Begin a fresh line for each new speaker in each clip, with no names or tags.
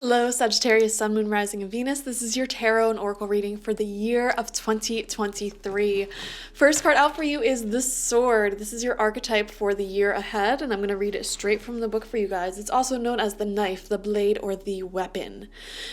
Hello, Sagittarius, Sun, Moon, Rising, and Venus. This is your tarot and oracle reading for the year of 2023. First card out for you is the Sword. This is your archetype for the year ahead, and I'm going to read it straight from the book for you guys. It's also known as the knife, the blade, or the weapon.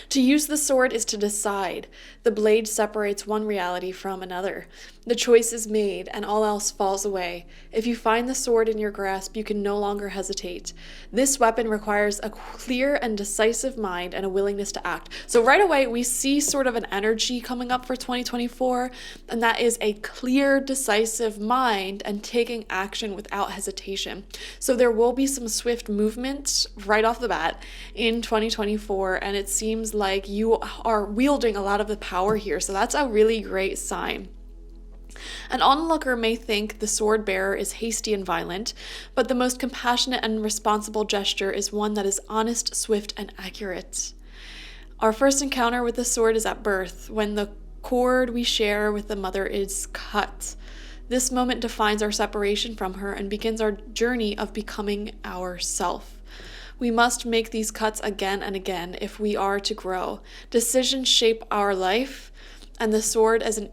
To use the sword is to decide. The blade separates one reality from another. The choice is made, and all else falls away. If you find the sword in your grasp, you can no longer hesitate. This weapon requires a clear and decisive mind and a willingness to act. So right away, we see sort of an energy coming up for 2024, and that is a clear, decisive mind and taking action without hesitation. So there will be some swift movement right off the bat in 2024, and it seems like you are wielding a lot of the power here. So that's a really great sign. An onlooker may think the sword bearer is hasty and violent, but the most compassionate and responsible gesture is one that is honest, swift, and accurate. Our first encounter with the sword is at birth, when the cord we share with the mother is cut. This moment defines our separation from her and begins our journey of becoming ourself. We must make these cuts again and again if we are to grow. Decisions shape our life, and the sword is an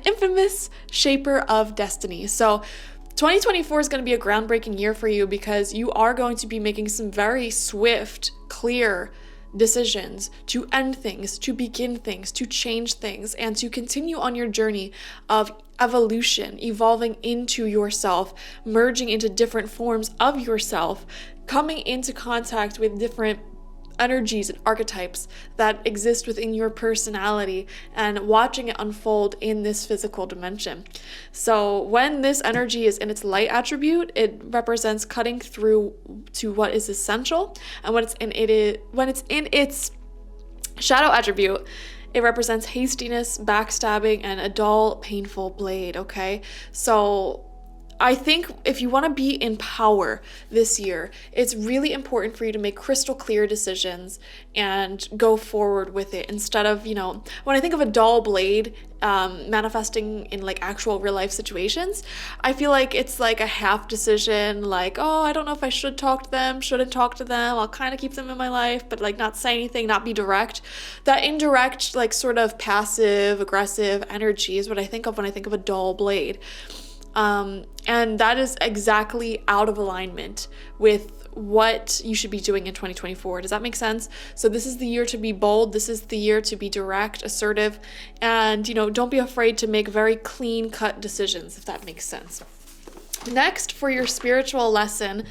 infamous shaper of destiny. So 2024 is going to be a groundbreaking year for you because you are going to be making some very swift, clear decisions to end things, to begin things, to change things, and to continue on your journey of evolution, evolving into yourself, merging into different forms of yourself, coming into contact with different energies and archetypes that exist within your personality and watching it unfold in this physical dimension. So when this energy is in its light attribute, it represents cutting through to what is essential, and when it's in its shadow attribute, it represents hastiness, backstabbing, and a dull, painful blade, okay? So I think if you want to be in power this year, it's really important for you to make crystal clear decisions and go forward with it instead of, when I think of a dull blade manifesting in like actual real life situations, I feel like it's like a half decision, like, oh, I don't know if I should talk to them, shouldn't talk to them, I'll kind of keep them in my life, but like not say anything, not be direct. That indirect, like sort of passive aggressive energy is what I think of when I think of a dull blade. And that is exactly out of alignment with what you should be doing in 2024. Does that make sense? So this is the year to be bold. This is the year to be direct, assertive, and, don't be afraid to make very clean cut decisions, if that makes sense. Next, for your spiritual lesson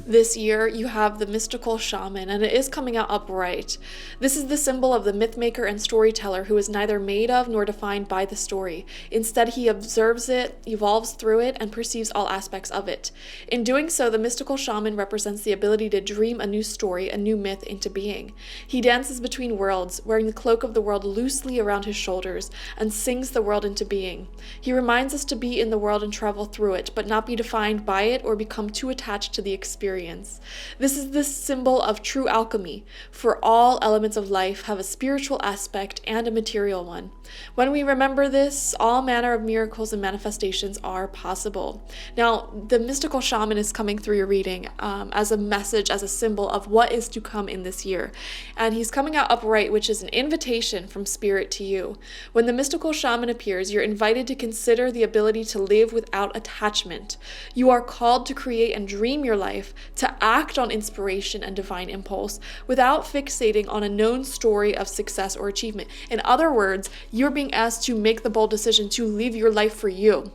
this year, you have the mystical shaman, and it is coming out upright. This is the symbol of the mythmaker and storyteller who is neither made of nor defined by the story. Instead, he observes it, evolves through it, and perceives all aspects of it. In doing so, the mystical shaman represents the ability to dream a new story, a new myth into being. He dances between worlds, wearing the cloak of the world loosely around his shoulders, and sings the world into being. He reminds us to be in the world and travel through it, but not be defined by it or become too attached to the experience. This is the symbol of true alchemy, for all elements of life have a spiritual aspect and a material one. When we remember this, all manner of miracles and manifestations are possible. Now, the mystical shaman is coming through your reading as a message, as a symbol of what is to come in this year. And he's coming out upright, which is an invitation from spirit to you. When the mystical shaman appears, you're invited to consider the ability to live without attachment. You are called to create and dream your life, to act on inspiration and divine impulse without fixating on a known story of success or achievement. In other words, you're being asked to make the bold decision to live your life for you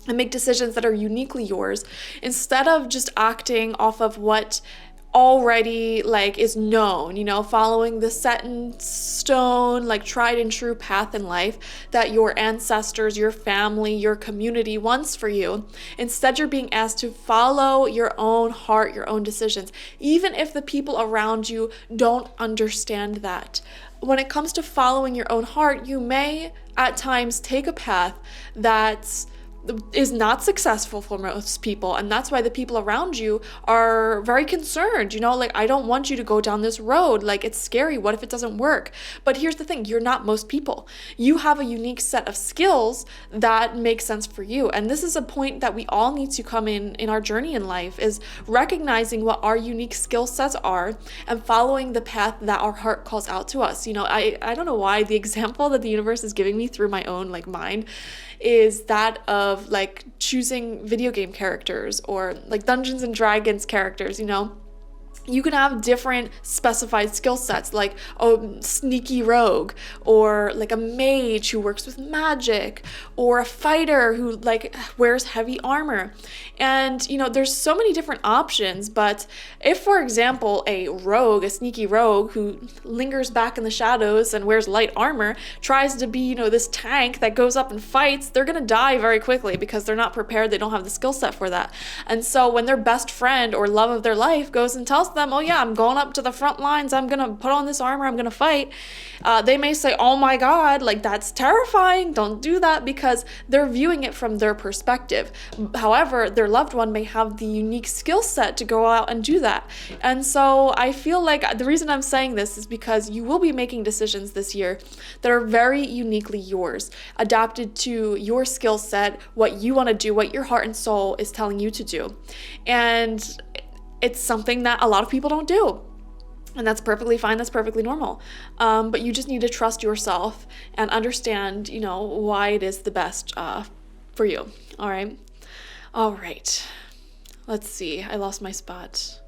and make decisions that are uniquely yours instead of just acting off of what already is known, following the set in stone, tried and true path in life that your ancestors, your family, your community wants for you. Instead, you're being asked to follow your own heart, your own decisions, even if the people around you don't understand that. When it comes to following your own heart, you may at times take a path that's is not successful for most people, and that's why the people around you are very concerned. Like, I don't want you to go down this road, like, it's scary, what if it doesn't work? But here's the thing, you're not most people. You have a unique set of skills that make sense for you, and this is a point that we all need to come in our journey in life, is recognizing what our unique skill sets are and following the path that our heart calls out to us. I don't know why the example that the universe is giving me through my own like mind is that of like choosing video game characters or like Dungeons and Dragons characters. You can have different specified skill sets, like a sneaky rogue, or like a mage who works with magic, or a fighter who like wears heavy armor. And there's so many different options. But if, for example, a sneaky rogue who lingers back in the shadows and wears light armor tries to be this tank that goes up and fights, they're gonna die very quickly because they're not prepared. They don't have the skill set for that. And so when their best friend or love of their life goes and tells them, oh yeah, I'm going up to the front lines, I'm gonna put on this armor, I'm gonna fight, they may say, oh my god, like, that's terrifying, don't do that, because they're viewing it from their perspective. However, their loved one may have the unique skill set to go out and do that. And so I feel like the reason I'm saying this is because you will be making decisions this year that are very uniquely yours, adapted to your skill set, what you want to do, what your heart and soul is telling you to do. And it's something that a lot of people don't do. And that's perfectly fine. That's perfectly normal. But you just need to trust yourself and understand, why it is the best for you. All right. All right. Let's see. I lost my spot.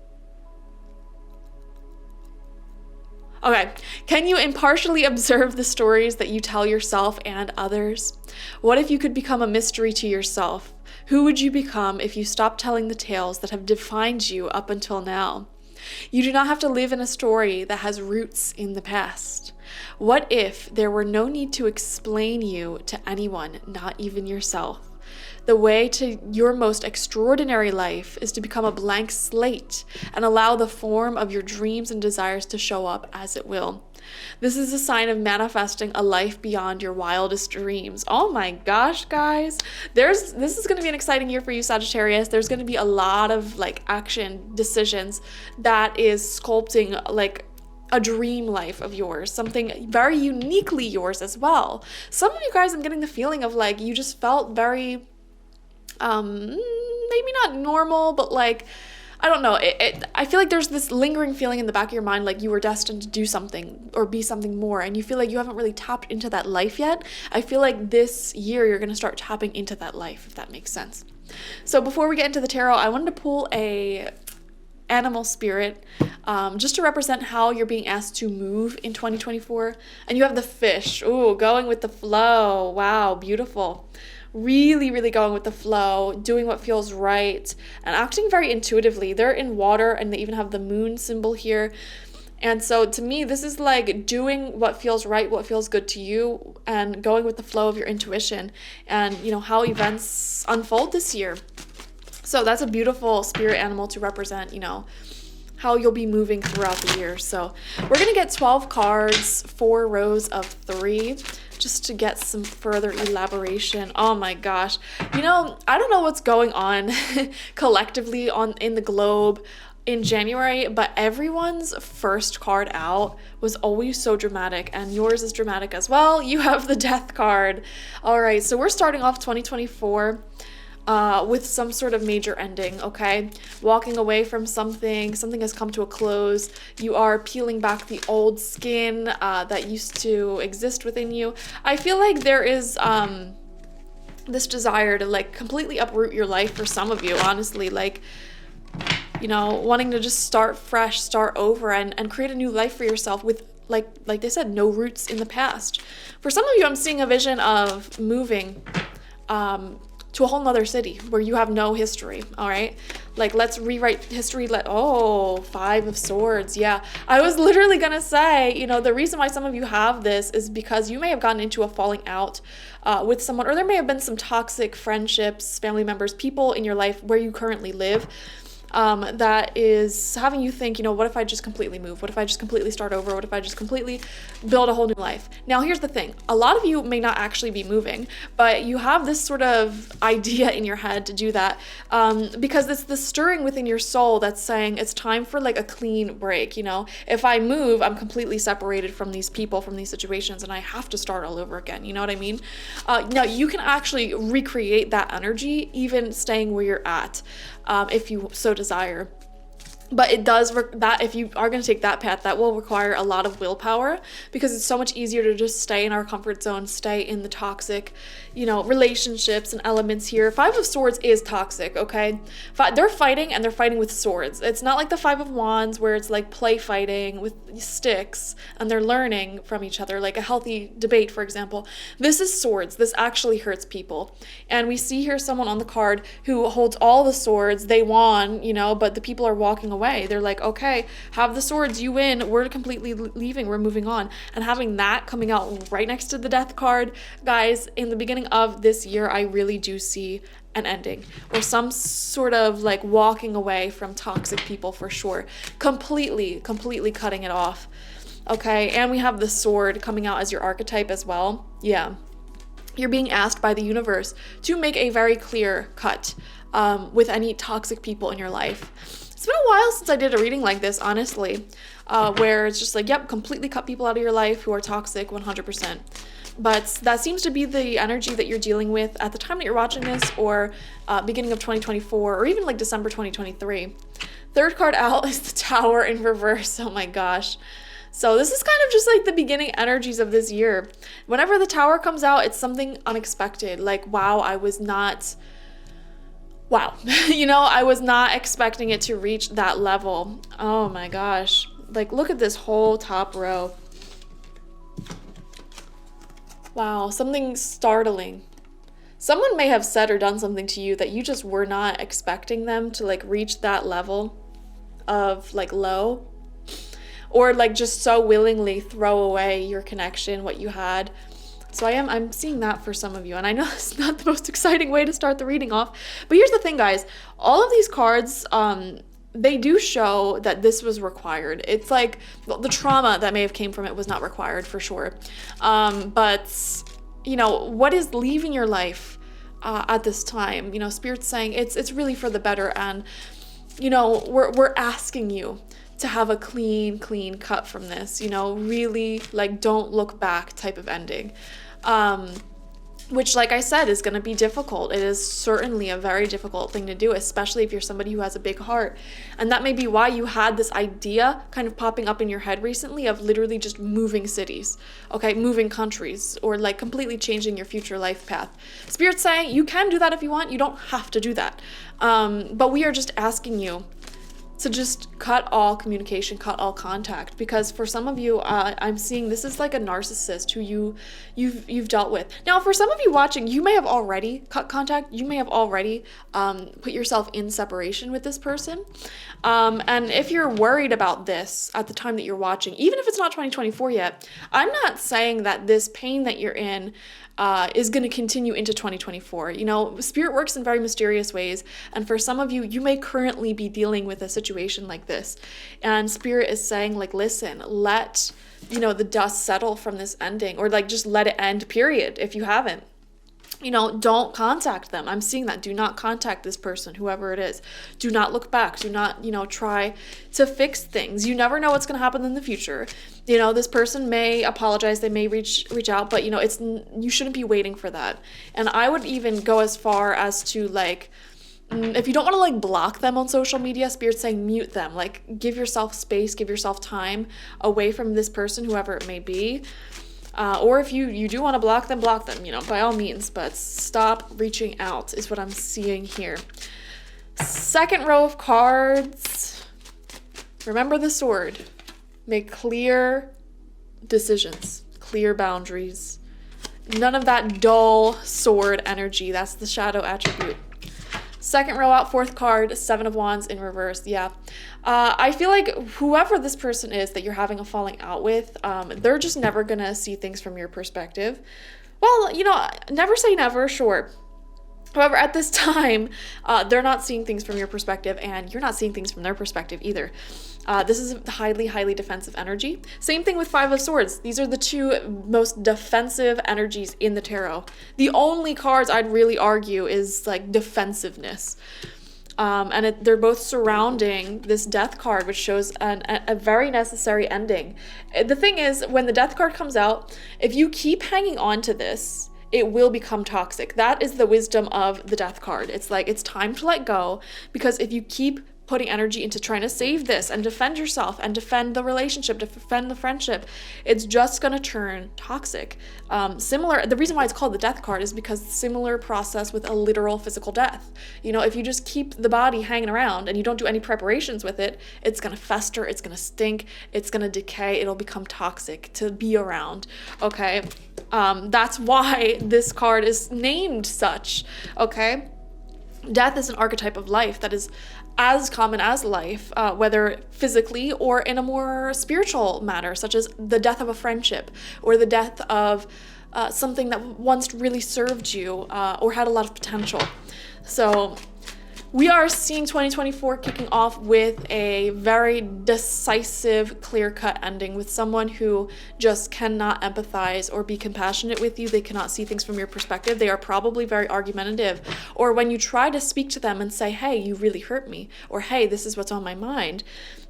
Okay. Can you impartially observe the stories that you tell yourself and others? What if you could become a mystery to yourself? Who would you become if you stopped telling the tales that have defined you up until now? You do not have to live in a story that has roots in the past. What if there were no need to explain you to anyone, not even yourself? The way to your most extraordinary life is to become a blank slate and allow the form of your dreams and desires to show up as it will. This is a sign of manifesting a life beyond your wildest dreams. Oh my gosh, guys. This is going to be an exciting year for you, Sagittarius. There's going to be a lot of like action decisions that is sculpting like a dream life of yours, something very uniquely yours as well. Some of you guys, I'm getting the feeling of like you just felt very maybe not normal, but like, I don't know. I feel like there's this lingering feeling in the back of your mind, like you were destined to do something or be something more, and you feel like you haven't really tapped into that life yet. I feel like this year you're going to start tapping into that life, if that makes sense. So before we get into the tarot, I wanted to pull a animal spirit just to represent how you're being asked to move in 2024. And you have the fish. Ooh, going with the flow. Wow, beautiful. Really, really going with the flow, doing what feels right, and acting very intuitively. They're in water, and they even have the moon symbol here. And so to me, this is like doing what feels right, what feels good to you, and going with the flow of your intuition and, how events unfold this year. So that's a beautiful spirit animal to represent, how you'll be moving throughout the year. So we're going to get 12 cards, 4 rows of 3, just to get some further elaboration. Oh my gosh. I don't know what's going on collectively in the globe in January, but everyone's first card out was always so dramatic, and yours is dramatic as well. You have the Death card. All right, so we're starting off 2024 with some sort of major ending, okay? Walking away from something has come to a close. You are peeling back the old skin that used to exist within you. I feel like there is this desire to like completely uproot your life for some of you, honestly, like, wanting to just start fresh, start over, and create a new life for yourself with, like they said, no roots in the past. For some of you, I'm seeing a vision of moving to a whole nother city where you have no history. All right, like, let's rewrite history. 5 of Swords. Yeah, I was literally gonna say, the reason why some of you have this is because you may have gotten into a falling out with someone, or there may have been some toxic friendships, family members, people in your life where you currently live that is having you think, what if I just completely move? What if I just completely start over? What if I just completely build a whole new life? Now, here's the thing. A lot of you may not actually be moving, but you have this sort of idea in your head to do that because it's the stirring within your soul that's saying it's time for like a clean break. If I move, I'm completely separated from these people, from these situations, and I have to start all over again. You know what I mean? Now, you can actually recreate that energy even staying where you're at if you so desire. But it does that if you are going to take that path, that will require a lot of willpower because it's so much easier to just stay in our comfort zone, stay in the toxic, relationships and elements here. Five of Swords is toxic, okay? They're fighting and they're fighting with swords. It's not like the Five of Wands where it's like play fighting with sticks and they're learning from each other, like a healthy debate, for example. This is swords. This actually hurts people. And we see here someone on the card who holds all the swords. They won, but the people are walking away. They're like, okay, have the swords, you win, we're completely leaving, we're moving on. And having that coming out right next to the Death card, guys, in the beginning of this year, I really do see an ending or some sort of like walking away from toxic people for sure. Completely cutting it off. Okay, and we have the Sword coming out as your archetype as well. Yeah. You're being asked by the universe to make a very clear cut with any toxic people in your life. It's been a while since I did a reading like this, honestly, where it's just like, yep, completely cut people out of your life who are toxic 100%. But that seems to be the energy that you're dealing with at the time that you're watching this, or beginning of 2024, or even like December 2023. Third card out is the Tower in reverse. Oh my gosh. So this is kind of just like the beginning energies of this year. Whenever the Tower comes out, it's something unexpected. Like, wow, I was not expecting it to reach that level. Oh my gosh. Like, look at this whole top row. Wow, something startling. Someone may have said or done something to you that you just were not expecting them to like reach that level of like low, or like just so willingly throw away your connection, what you had. So I'm seeing that for some of you, and I know it's not the most exciting way to start the reading off, but here's the thing, guys. All of these cards, they do show that this was required. It's like the trauma that may have came from it was not required for sure. But what is leaving your life at this time? Spirit's saying it's really for the better, and we're asking you to have a clean cut from this, really like don't look back type of ending. Which, like I said, is going to be difficult. It is certainly a very difficult thing to do, especially if you're somebody who has a big heart. And that may be why you had this idea kind of popping up in your head recently of literally just moving cities, okay, moving countries, or like completely changing your future life path. Spirit's saying you can do that if you want. You don't have to do that. But we are just asking you to just cut all communication, cut all contact, because for some of you, I'm seeing this is like a narcissist who you've dealt with. Now, for some of you watching, you may have already cut contact. You may have already put yourself in separation with this person. And if you're worried about this at the time that you're watching, even if it's not 2024 yet, I'm not saying that this pain that you're in is going to continue into 2024. Spirit works in very mysterious ways, and for some of you, you may currently be dealing with a situation like this, and Spirit is saying, like, listen, let the dust settle from this ending, or like just let it end, period, if you haven't. Don't contact them. I'm seeing that. Do not contact this person, whoever it is. Do not look back. Do not, try to fix things. You never know what's going to happen in the future. This person may apologize. They may reach out, but you shouldn't be waiting for that. And I would even go as far as to like, if you don't want to like block them on social media, Spirit's saying mute them. Like, give yourself space, give yourself time away from this person, whoever it may be. Or if you do want to block them, by all means, but stop reaching out is what I'm seeing here. Second row of cards. Remember the Sword. Make clear decisions, clear boundaries. None of that dull sword energy. That's the shadow attribute. Second row out, fourth card, Seven of Wands in reverse. Yeah. I feel like whoever this person is that you're having a falling out with, they're just never going to see things from your perspective. Well, never say never, sure. However, at this time, they're not seeing things from your perspective, and you're not seeing things from their perspective either. This is highly, highly defensive energy. Same thing with Five of Swords. These are the two most defensive energies in the tarot. The only cards I'd really argue is like defensiveness. And they're both surrounding this death card, which shows a very necessary ending. The thing is, when the death card comes out, if you keep hanging on to this, it will become toxic. That is the wisdom of the death card. It's like, it's time to let go, because if you keep putting energy into trying to save this and defend yourself and defend the relationship, defend the friendship, it's just going to turn toxic. The reason why it's called the death card is because similar process with a literal physical death. You know, if you just keep the body hanging around and you don't do any preparations with it, it's going to fester, it's going to stink, it's going to decay, it'll become toxic to be around. Okay. That's why this card is named such. Okay. Death is an archetype of life that is as common as life, whether physically or in a more spiritual matter, such as the death of a friendship or the death of something that once really served you or had a lot of potential. So we are seeing 2024 kicking off with a very decisive, clear-cut ending with someone who just cannot empathize or be compassionate with you. They cannot see things from your perspective. They are probably very argumentative. Or when you try to speak to them and say, hey, you really hurt me, or hey, this is what's on my mind,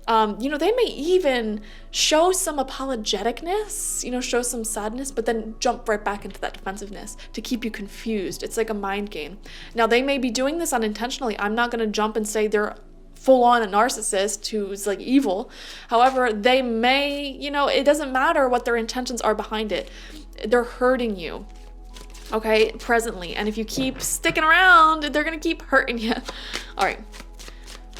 they may even show some apologeticness, show some sadness, but then jump right back into that defensiveness to keep you confused. It's like a mind game. Now, they may be doing this unintentionally. I'm not going to jump and say they're full on a narcissist who's like evil. However, they may, it doesn't matter what their intentions are behind it. They're hurting you. Okay, presently. And if you keep sticking around, they're going to keep hurting you. All right.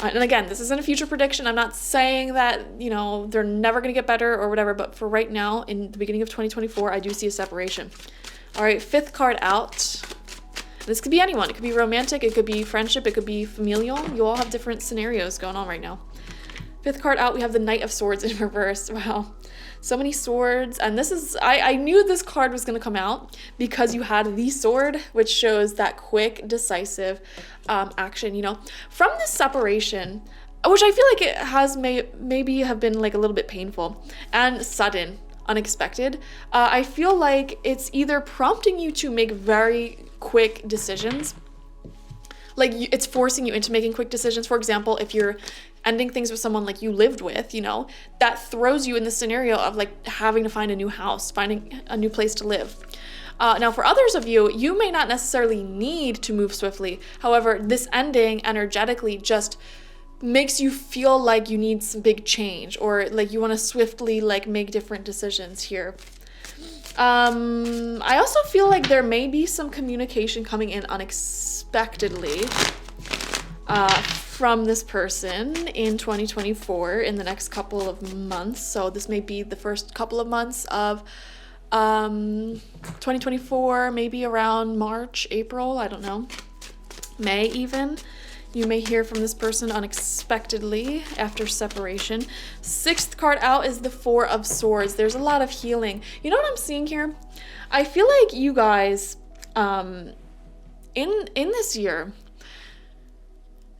And again, this isn't a future prediction. I'm not saying that, they're never going to get better or whatever, but for right now, in the beginning of 2024, I do see a separation. All right, fifth card out. This could be anyone. It could be romantic, it could be friendship, it could be familial. You all have different scenarios going on right now. Fifth card out, we have the Knight of Swords in reverse. Wow. So many swords. And this is, I knew this card was going to come out because you had the sword, which shows that quick, decisive action, From this separation, which I feel like it has maybe have been like a little bit painful and sudden, unexpected. I feel like it's either prompting you to make very quick decisions, like it's forcing you into making quick decisions. For example, if you're ending things with someone like you lived with, that throws you in the scenario of like having to find a new house, finding a new place to live. Now, for others of you, you may not necessarily need to move swiftly. However, this ending energetically just makes you feel like you need some big change, or like you want to swiftly like make different decisions here. I also feel like there may be some communication coming in unexpectedly from this person in 2024 in the next couple of months. So this may be the first couple of months of 2024, maybe around March, April, I don't know, May even. You may hear from this person unexpectedly after separation. Sixth card out is the Four of Swords. There's a lot of healing. You know what I'm seeing here? I feel like you guys, in this year,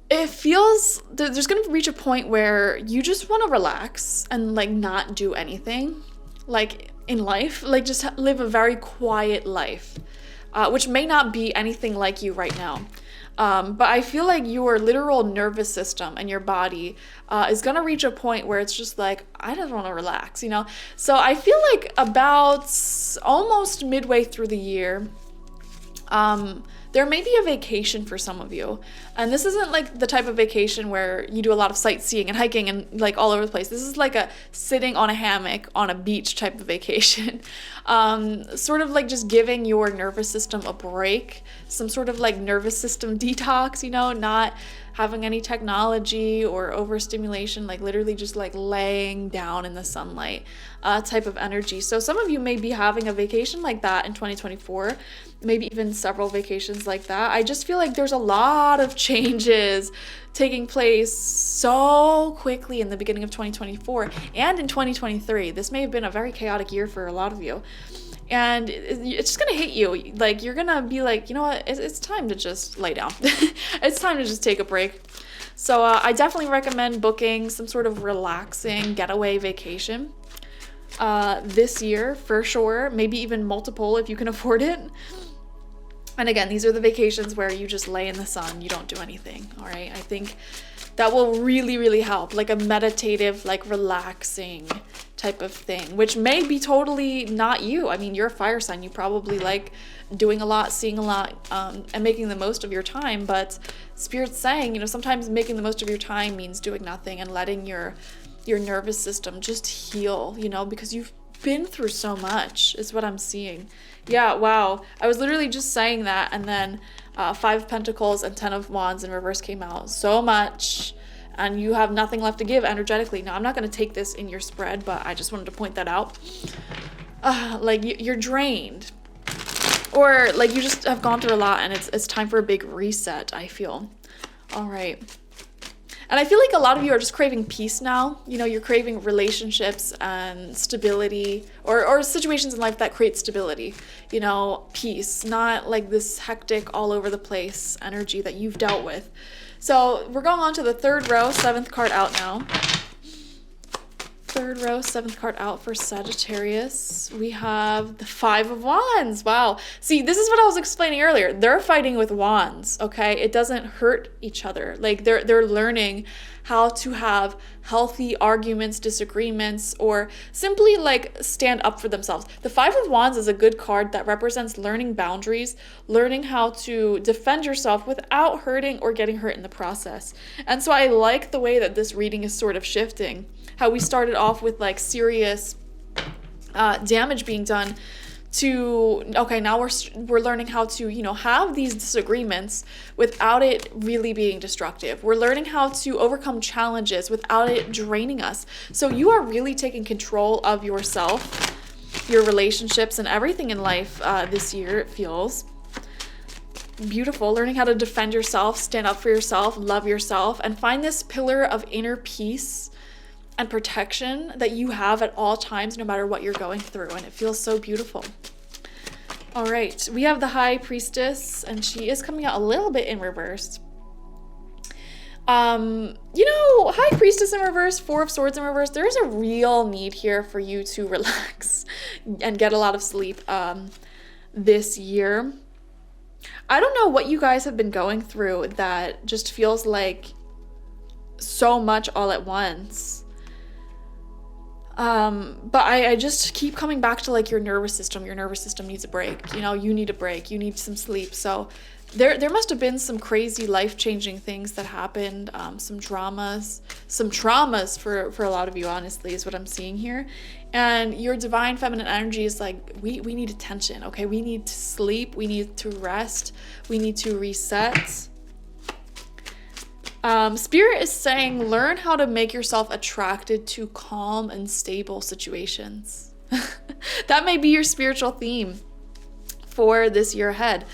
it feels there's going to reach a point where you just want to relax and like not do anything, like in life, like just live a very quiet life, which may not be anything like you right now. But I feel like your literal nervous system and your body is going to reach a point where it's just like, I just want to relax, So I feel like about almost midway through the year, there may be a vacation for some of you. And this isn't like the type of vacation where you do a lot of sightseeing and hiking and like all over the place. This is like a sitting on a hammock on a beach type of vacation. Sort of like just giving your nervous system a break, some sort of like nervous system detox, not having any technology or overstimulation, like literally just like laying down in the sunlight type of energy. So some of you may be having a vacation like that in 2024, maybe even several vacations things like that. I just feel like there's a lot of changes taking place so quickly in the beginning of 2024 and in 2023. This may have been a very chaotic year for a lot of you. And it's just gonna hit you. Like, you're gonna be like, you know what, it's time to just lay down. It's time to just take a break. So I definitely recommend booking some sort of relaxing getaway vacation this year for sure. Maybe even multiple if you can afford it. And again, these are the vacations where you just lay in the sun, you don't do anything, all right? I think that will really, really help, like a meditative, like relaxing type of thing, which may be totally not you. I mean, you're a fire sign. You probably like doing a lot, seeing a lot, and making the most of your time. But Spirit's saying, you know, sometimes making the most of your time means doing nothing and letting your nervous system just heal, you know, because you've been through so much is what I'm seeing. Yeah, wow. I was literally just saying that, and then 5 of Pentacles and 10 of Wands in reverse came out. So much, and you have nothing left to give energetically. Now, I'm not going to take this in your spread, but I just wanted to point that out. Like, you're drained, or like you just have gone through a lot, and it's time for a big reset, I feel. All right. And I feel like a lot of you are just craving peace now. You know, you're craving relationships and stability, or situations in life that create stability. You know, peace, not like this hectic all over the place energy that you've dealt with. So we're going on to the 3rd row, 7th card out now. 3rd row, 7th card out for Sagittarius. We have the 5 of Wands. Wow. See, this is what I was explaining earlier. They're fighting with wands, okay? It doesn't hurt each other. Like, they're learning how to have healthy arguments, disagreements, or simply like stand up for themselves. The 5 of Wands is a good card that represents learning boundaries, learning how to defend yourself without hurting or getting hurt in the process. And so I like the way that this reading is sort of shifting. How we started off with like serious damage being done to, okay, now we're learning how to, you know, have these disagreements without it really being destructive. We're learning how to overcome challenges without it draining us. So you are really taking control of yourself, your relationships, and everything in life this year, it feels. Beautiful. Learning how to defend yourself, stand up for yourself, love yourself, and find this pillar of inner peace and protection that you have at all times, no matter what you're going through. And it feels so beautiful. All right. We have the High Priestess, and she is coming out a little bit in reverse. You know, High Priestess in reverse, 4 of Swords in reverse, there's a real need here for you to relax and get a lot of sleep this year. I don't know what you guys have been going through that just feels like so much all at once. But I just keep coming back to like your nervous system needs a break. You know, you need a break, you need some sleep. So there must have been some crazy life-changing things that happened, some traumas for a lot of you, honestly, is what I'm seeing here. And your divine feminine energy is like, we need attention, okay? We need to sleep, we need to rest, we need to reset. Spirit is saying, learn how to make yourself attracted to calm and stable situations. That may be your spiritual theme for this year ahead.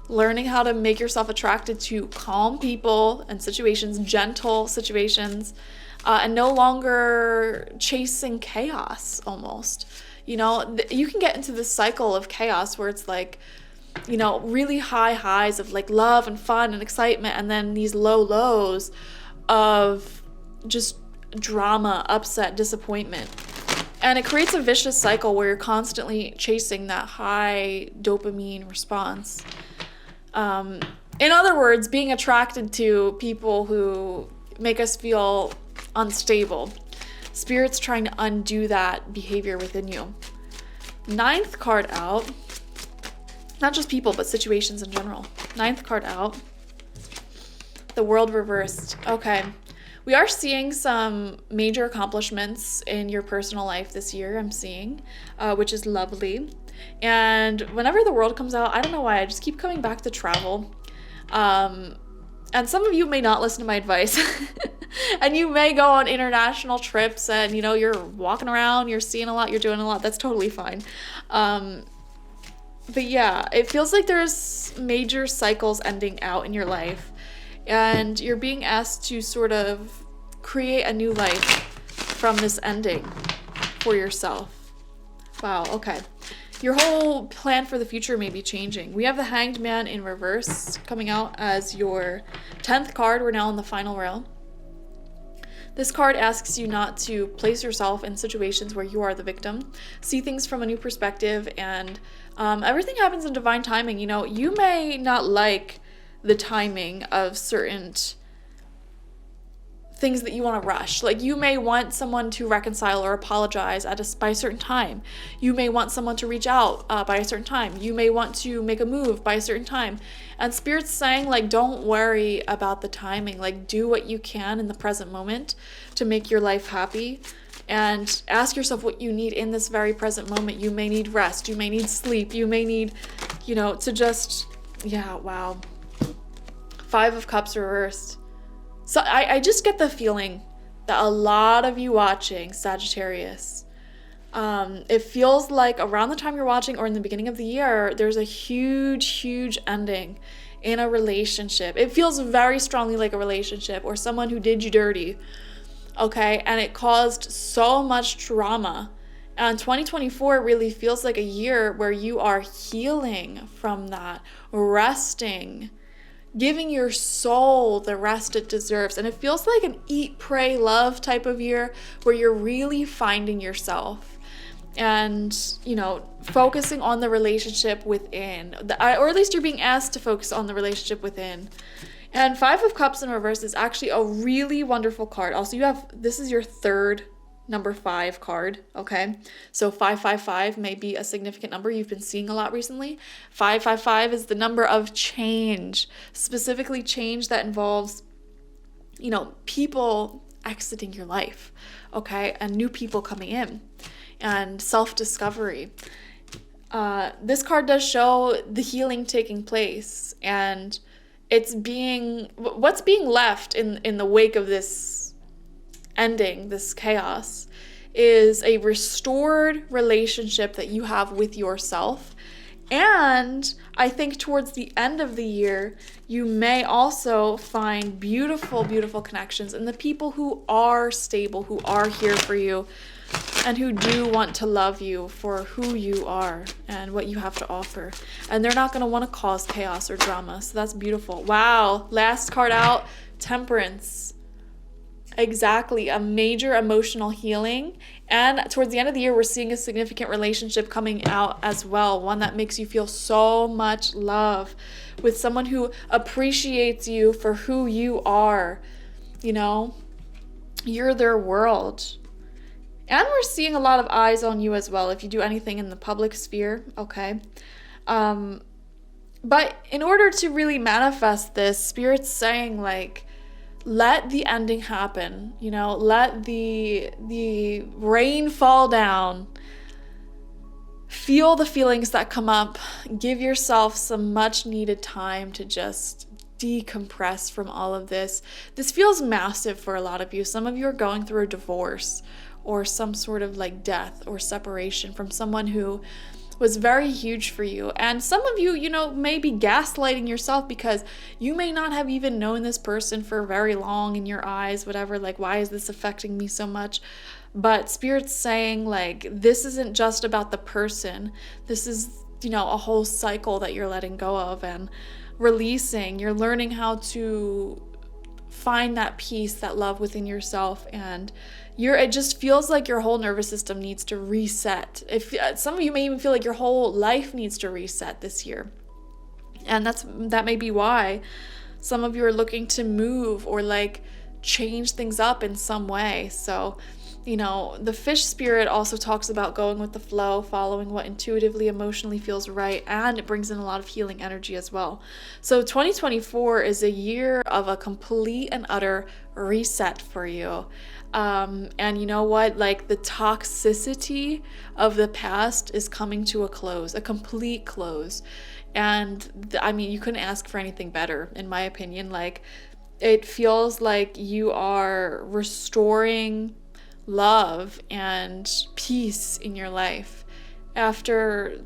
Learning how to make yourself attracted to calm people and situations, gentle situations, and no longer chasing chaos almost. You know, you can get into this cycle of chaos where it's like, you know, really high highs of like love and fun and excitement, and then these low lows of just drama, upset, disappointment. And it creates a vicious cycle where you're constantly chasing that high dopamine response. In other words, being attracted to people who make us feel unstable. Spirit's trying to undo that behavior within you. 9th card out. Not just people, but situations in general. 9th card out. The World reversed. Okay. We are seeing some major accomplishments in your personal life this year, I'm seeing, which is lovely. And whenever the World comes out, I don't know why, I just keep coming back to travel. And some of you may not listen to my advice. And you may go on international trips and, you know, you're walking around, you're seeing a lot, you're doing a lot. That's totally fine. But yeah, it feels like there's major cycles ending out in your life, and you're being asked to sort of create a new life from this ending for yourself. Wow, okay. Your whole plan for the future may be changing. We have the Hanged Man in reverse coming out as your 10th card. We're now in the final row. This card asks you not to place yourself in situations where you are the victim. See things from a new perspective, and everything happens in divine timing. You know, you may not like the timing of certain things that you want to rush. Like, you may want someone to reconcile or apologize by a certain time. You may want someone to reach out by a certain time. You may want to make a move by a certain time. And Spirit's saying, like, don't worry about the timing. Like, do what you can in the present moment to make your life happy. And ask yourself what you need in this very present moment. You may need rest. You may need sleep. You may need, to just, yeah, wow. 5 of Cups reversed. So I just get the feeling that a lot of you watching Sagittarius, it feels like around the time you're watching or in the beginning of the year, there's a huge ending in a relationship. It feels very strongly like a relationship or someone who did you dirty, okay? And it caused so much trauma. And 2024 really feels like a year where you are healing from that, resting, giving your soul the rest it deserves. And it feels like an eat, pray, love type of year where you're really finding yourself and, focusing on the relationship within. Or at least you're being asked to focus on the relationship within. And 5 of Cups in reverse is actually a really wonderful card. Also, this is your third number 5 card, okay? So 555 may be a significant number you've been seeing a lot recently. 555 is the number of change, specifically change that involves, people exiting your life, okay? And new people coming in and self-discovery. This card does show the healing taking place, and what's being left in the wake of this ending, this chaos, is a restored relationship that you have with yourself. And I think towards the end of the year, you may also find beautiful connections in the people who are stable, who are here for you, and who do want to love you for who you are and what you have to offer. And they're not going to want to cause chaos or drama. So that's beautiful. Wow. Last card out, Temperance. Exactly, a major emotional healing. And towards the end of the year, we're seeing a significant relationship coming out as well. One that makes you feel so much love with someone who appreciates you for who you are. You're their world. And we're seeing a lot of eyes on you as well if you do anything in the public sphere, okay? But in order to really manifest this, Spirit's saying, like, let the ending happen, let the rain fall down. Feel the feelings that come up. Give yourself some much needed time to just decompress from all of this. This feels massive for a lot of you. Some of you are going through a divorce or some sort of like death or separation from someone who was very huge for you. And some of you, may be gaslighting yourself because you may not have even known this person for very long in your eyes, whatever, like, why is this affecting me so much? But Spirit's saying, like, this isn't just about the person. This is, a whole cycle that you're letting go of and releasing. You're learning how to find that peace, that love within yourself, and it just feels like your whole nervous system needs to reset. If some of you may even feel like your whole life needs to reset this year. And that may be why some of you are looking to move or like change things up in some way. So, the fish spirit also talks about going with the flow, following what intuitively, emotionally feels right, and it brings in a lot of healing energy as well. So 2024 is a year of a complete and utter reset for you. And you know what? Like, the toxicity of the past is coming to a close, a complete close. And you couldn't ask for anything better, in my opinion. Like, it feels like you are restoring love and peace in your life. after,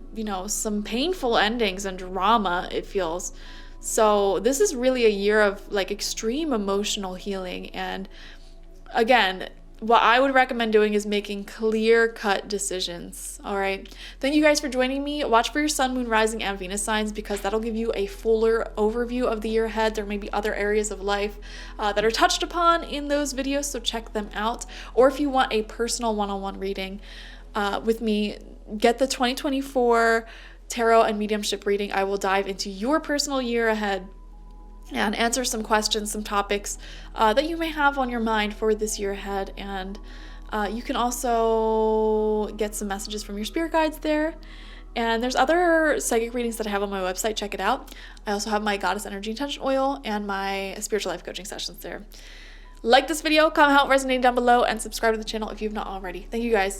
some painful endings and drama, it feels. So this is really a year of like extreme emotional healing. And again, what I would recommend doing is making clear-cut decisions. All right. Thank you guys for joining me. Watch for your sun, moon, rising, and Venus signs, because that'll give you a fuller overview of the year ahead. There may be other areas of life that are touched upon in those videos, so check them out. Or if you want a personal one-on-one reading with me, get the 2024 tarot and mediumship reading. I will dive into your personal year ahead and answer some questions, some topics that you may have on your mind for this year ahead. And you can also get some messages from your spirit guides there. And there's other psychic readings that I have on my website. Check it out. I also have my Goddess Energy Intention Oil and my spiritual life coaching sessions there. Like this video, comment how it resonated down below, and subscribe to the channel if you've not already. Thank you guys.